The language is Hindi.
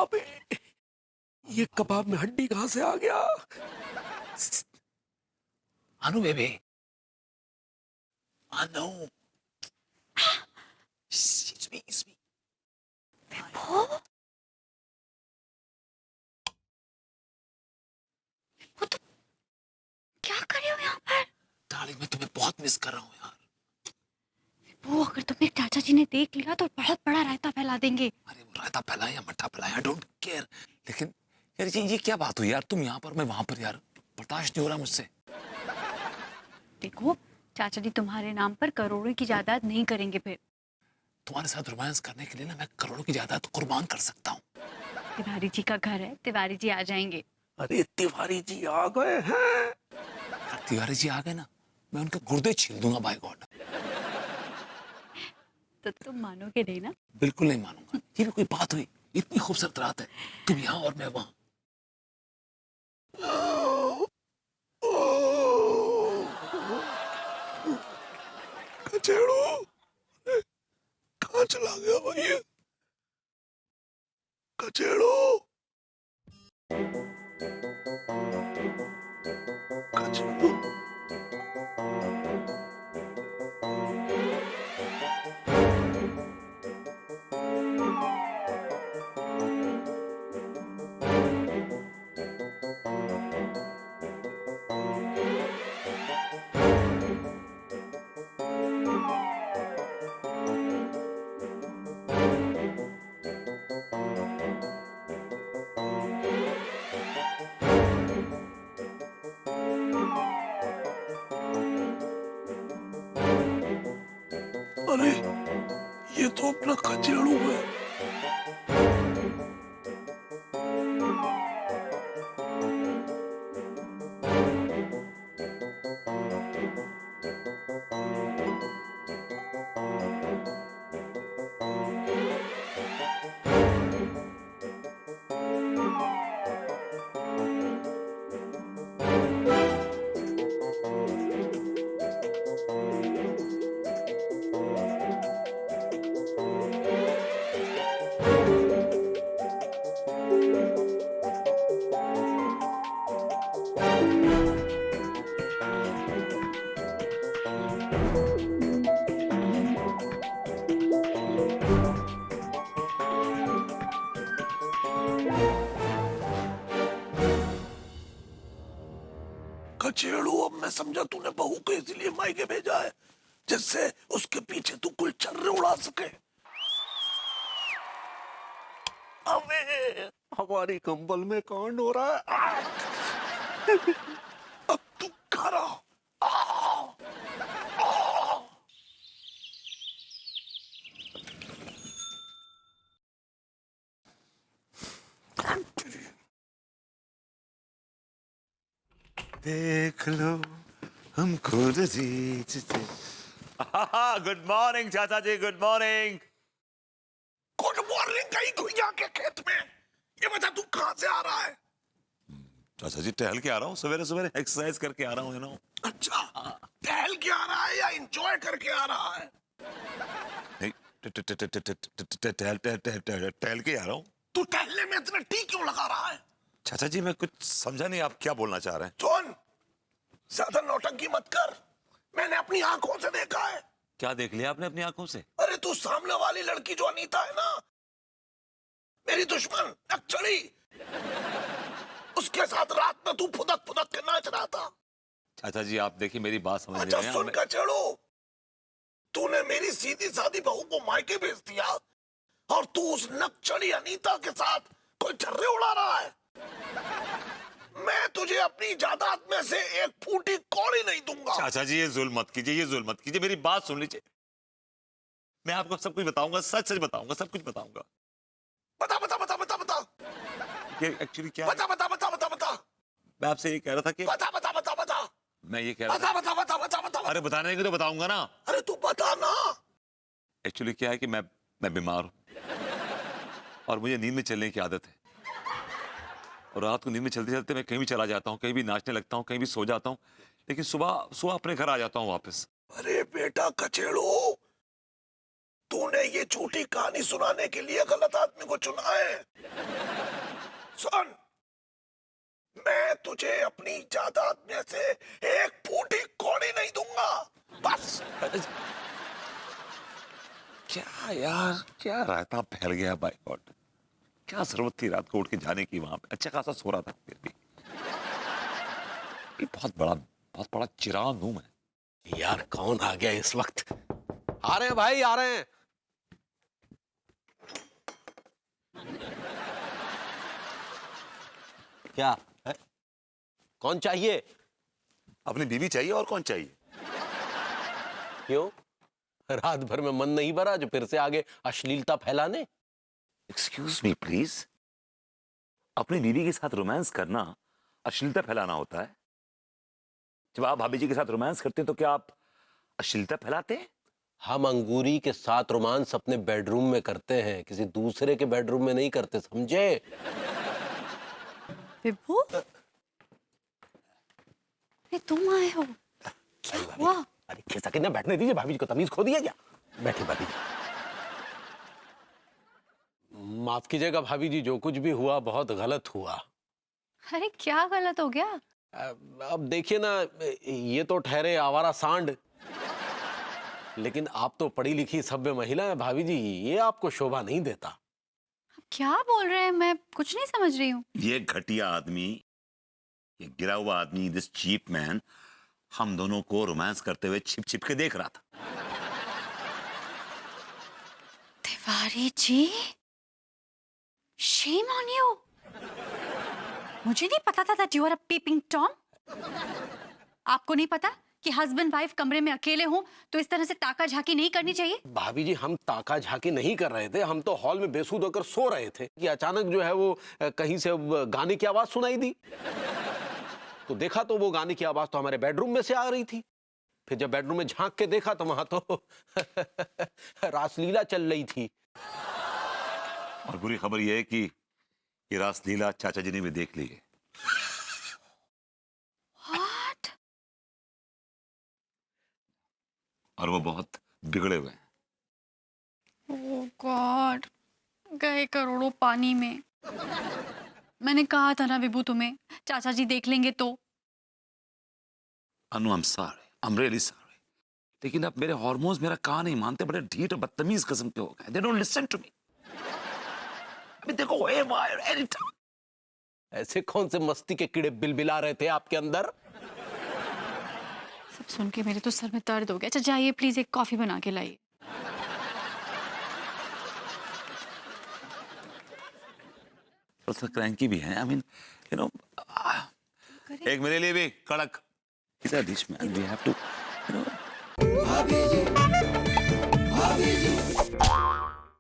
अबे ये कबाब में हड्डी कहां से आ गया? अनु बेबी, अनु, it's me. वो तो क्या कर रहे हो यहाँ पर? डार्लिंग मैं तुम्हें बहुत मिस कर रहा हूँ यार। वो अगर तुम्हें चाचा जी ने देख लिया तो बहुत बड़ा रायता फैला देंगे। अरे वो रायता फैलाए या मट्ठा फैलाए, आई डोंट केयर। लेकिन यार ये क्या बात हुई यार, तुम यहाँ पर मैं वहां पर, यार बर्दाश्त नहीं हो रहा मुझसे। देखो चाचा जी तुम्हारे नाम पर करोड़ों की जायदाद नहीं करेंगे फिर। तुम्हारे साथ रोमांस करने के लिए ना मैं करोड़ों की जायदाद कुर्बान कर सकता हूँ। तिवारी जी का घर है, तिवारी जी आ जाएंगे। अरे तिवारी जी आ गए हैं। तिवारी जी आ गए ना, मैं उनके गुर्दे छील दूंगा बाय गॉड। तो तुम मानोगे नहीं ना? बिल्कुल नहीं मानूंगा। ये भी कोई बात हुई? इतनी खूबसूरत रात है, तुम यहाँ और मैं वहां। कचेड़ो कहाँ चला गया भाई ये? कचेड़ो कचेड़ो अरे ये तो अपना कचेड़ू है। कचेड़ू अब मैं समझा तूने बहू को इसलिए मायके भेजा है जिससे उसके पीछे तू कुल चर्रे उड़ा सके। अबे हमारी कंबल में कांड हो रहा है। अब तू घर आ। देख लो हम खुद जीतते। गुड मॉर्निंग चाचा जी, गुड मॉर्निंग। गुड मॉर्निंग कहीं गुइया के खेत में। ये बता तू कहां से आ रहा है? चाचा जी टहल के आ रहा हूँ, सवेरे सवेरे एक्सरसाइज करके आ रहा हूँ, अच्छा टहल के आ रहा है या एंजॉय करके आ रहा है? नहीं, टहल के आ रहा हूँ। तू टहलने में इतना टी क्यों लगा रहा है? चाचा जी मैं कुछ समझा नहीं, आप क्या बोलना चाह रहे हैं? सुन, ज्यादा नौटंकी मत कर। मैंने अपनी आंखों से देखा है। क्या देख लिया आपने अपनी आंखों से? अरे तू सामने वाली लड़की जो अनीता है ना, मेरी दुश्मन नक्सली, उसके साथ रात में तू फुदक फुदक के नाच रहा था। चाचा जी आप देखिए मेरी बात समझ अच्छा रहे सुन हैं। कर चढ़ो, तूने मेरी सीधी सादी बहू को मायके भेज दिया और तू उस नक्सली अनीता के साथ कोई चर्रे उड़ा रहा है। मैं तुझे अपनी जायदाद में से एक फूटी कौड़ी नहीं दूंगा। चाचा जी ये जुल्म मत कीजिए, ये जुल्म मत कीजिए, मेरी बात सुन लीजिए। मैं आपको सब कुछ बताऊंगा, सच सच बताऊंगा, सब कुछ बताऊंगा। बता बता बता बता बता ये एक्चुअली क्या बता बता बता बता बता मैं आपसे ये कह रहा था कि बता बता बता बता मैं ये कह रहा बता था, बता बता बता बता। अरे बताने के तो बताऊंगा ना। अरे तू बता ना। एक्चुअली क्या है कि मैं बीमार हूँ और मुझे नींद में चलने की आदत है, और रात को नींद में चलते चलते मैं कहीं भी चला जाता हूँ, कहीं भी नाचने लगता हूँ, कहीं भी सो जाता हूँ, लेकिन सुबह सुबह अपने घर आ जाता हूँ वापस। अरे बेटा कचेड़ो, तूने ये झूठी कहानी सुनाने के लिए गलत आदमी को चुना है। सुन, मैं तुझे अपनी जायदाद में से एक फूटी कौड़ी नहीं दूंगा, बस। क्या यार, क्या रायता फैल गया बाय गॉड। क्या जरूरत थी रात को उठ के जाने की वहां पे, अच्छा खासा सो रहा था फिर भी। ये बहुत बड़ा चिराग हूं मैं। यार कौन आ गया इस वक्त? आ रहे हैं भाई, आ रहे हैं। क्या है? कौन चाहिए? अपनी बीवी चाहिए, और कौन चाहिए? क्यों, रात भर में मन नहीं भरा जो फिर से आगे अश्लीलता फैलाने? एक्सक्यूज मी प्लीज, अपनी बीवी के साथ रोमांस करना अश्लीलता फैलाना होता है? जब आप भाभी जी के साथ रोमांस करते हैं तो क्या आप अश्लीलता फैलाते हैं? हम अंगूरी के साथ रोमांस अपने बेडरूम में करते हैं, किसी दूसरे के बेडरूम में नहीं करते, समझे? विभू, अरे तुम आए हो, क्या हुआ? अरे खिसा के ना बैठने दीजिए, भाभी जी को तमीज खो दिया क्या? बैठे भाभी जी। माफ कीजिएगा भाभी जी, जो कुछ भी हुआ बहुत गलत हुआ। अरे क्या गलत हो गया? अब देखिए ना, ये तो ठहरे आवारा सांड, लेकिन आप तो पढ़ी लिखी सभ्य महिला है भाभी जी, ये आपको शोभा नहीं देता। क्या बोल रहे हैं? मैं कुछ नहीं समझ रही हूँ। ये घटिया आदमी, ये गिरा हुआ आदमी, दिस चीप मैन, हम दोनों को रोमांस करते हुए छिप छिप के देख रहा था। Tiwari ji, shame on you. मुझे नहीं पता था that you are a peeping Tom. आपको नहीं पता कि हस्बैंड वाइफ कमरे में अकेले हों तो इस तरह से ताका झाकी नहीं करनी चाहिए? भाभी जी, हम ताका झाकी नहीं कर रहे थे, हम तो हॉल में बेसुध होकर सो रहे थे कि अचानक जो है वो कहीं से गाने की आवाज सुनाई दी। तो देखा तो वो गाने की आवाज तो हमारे बेडरूम में से आ रही थी। फिर जब बेडरूम में झांक के देखा तो वहां तो रासलीला चल रही थी। और बुरी खबर यह है कि ये रासलीला चाचा जी ने भी देख ली है। What? और वो बहुत बिगड़े हुए हैं। Oh God, गए करोड़ों पानी में। मैंने कहा था ना विभू तुम्हें, चाचा जी देख लेंगे तो। Anu, I am sorry, I am really sorry, लेकिन अब मेरे हार्मोन्स मेरा कहा नहीं मानते, बड़े ढीठ और बदतमीज किस्म के हो गए। They don't listen to me. अभी देखो एनी टाइम। ऐसे कौन से मस्ती के कीड़े बिलबिला रहे थे आपके अंदर? सब सुन के मेरे तो सर में दर्द हो गया। अच्छा जाइए प्लीज, एक कॉफी बना के लाइए। थोड़ा क्रैंकी भी है, आई मीन यू नो। एक मेरे लिए भी कड़क इधर डिश में, we have to you no.